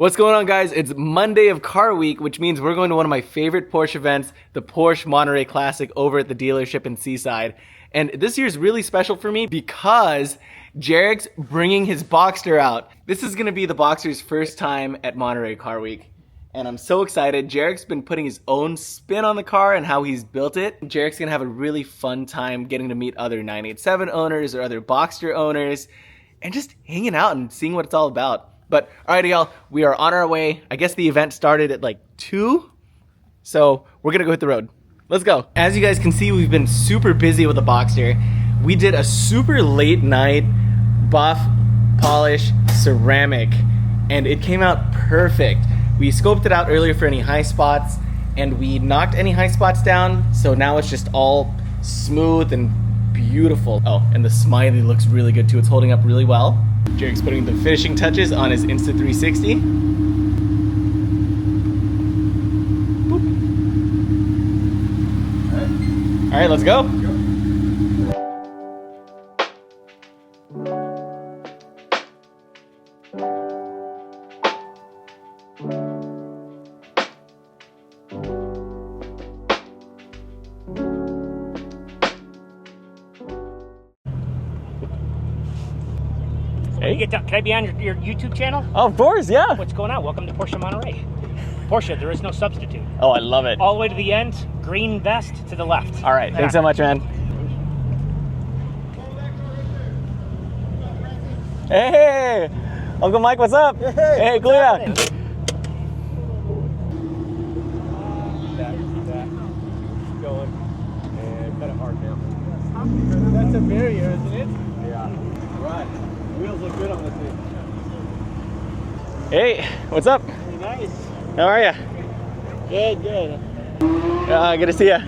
What's going on, guys? It's Monday of Car Week, which means we're going to one of my favorite Porsche events, the Porsche Monterey Classic over at the dealership in Seaside. And this year's really special for me because Jarek's bringing his Boxster out. This is going to be the Boxster's first time at Monterey Car Week. And I'm so excited. Jarek's been putting his own spin on the car and how he's built it. Jarek's going to have a really fun time getting to meet other 987 owners or other Boxster owners and just hanging out and seeing what it's all about. But alrighty, y'all, we are on our way. I guess the event started at like 2, so we're gonna go hit the road. Let's go. As you guys can see, we've been super busy with the Boxster. We did a super late night buff, polish, ceramic, and it came out perfect. We scoped it out earlier for any high spots, and we knocked any high spots down, so now it's just all smooth and beautiful. Oh, and the smiley looks really good too. It's holding up really well. Jarek's putting the finishing touches on his Insta360. Boop. All right, let's go. Hey. Can I be on your YouTube channel? Oh, of course, yeah. What's going on? Welcome to Porsche Monterey. Porsche, there is no substitute. Oh, I love it. All the way to the end, green vest to the left. All right, thanks so much, man. Hey, Uncle Mike, what's up? Hey, Gluya. Going and cut it hard now. That's a barrier, isn't it? Yeah. Right. Wheels look good on this thing. Hey, what's up? Hey, nice. How are you? Good, good. Good to see you.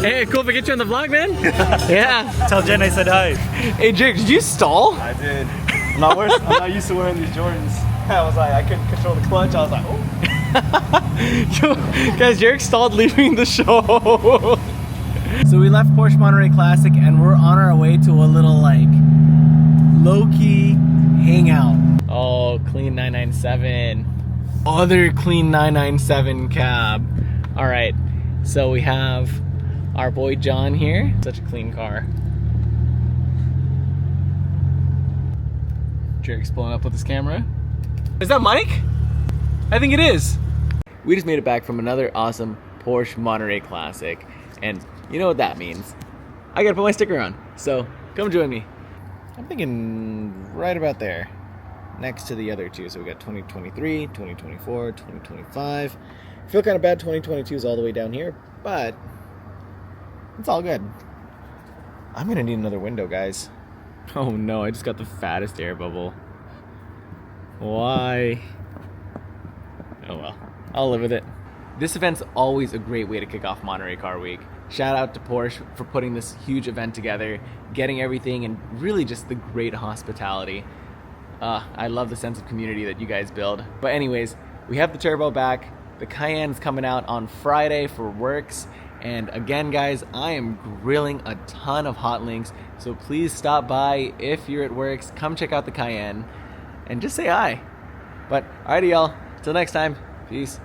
Hey, cool if I get you on the vlog, man. Yeah. Tell Jen I said hi. Hey, Jake, did you stall? I did. I'm not used to wearing these Jordans. I was like, I couldn't control the clutch. I was like, oh. Yo, guys, Jake stalled leaving the show. So we left Porsche Monterey Classic and we're on our way to a little like low-key hangout. Oh, clean 997. Other clean 997 cab. All right, so we have our boy John here. Such a clean car. Jarek's blowing up with his camera. Is that Mike? I think it is. We just made it back from another awesome Porsche Monterey Classic. And you know what that means. I gotta put my sticker on. So come join me. I'm thinking right about there. Next to the other two. So we got 2023, 2024, 2025. I feel kind of bad 2022 is all the way down here, but it's all good. I'm gonna need another window, guys. Oh no, I just got the fattest air bubble. Why? Oh well, I'll live with it. This event's always a great way to kick off Monterey Car Week. Shout out to Porsche for putting this huge event together, getting everything, and really just the great hospitality. I love the sense of community that you guys build. But anyways, we have the turbo back. The Cayenne's coming out on Friday for Works. And again, guys, I am grilling a ton of hot links. So please stop by if you're at Works. Come check out the Cayenne and just say hi. But alrighty, y'all. Till next time. Peace.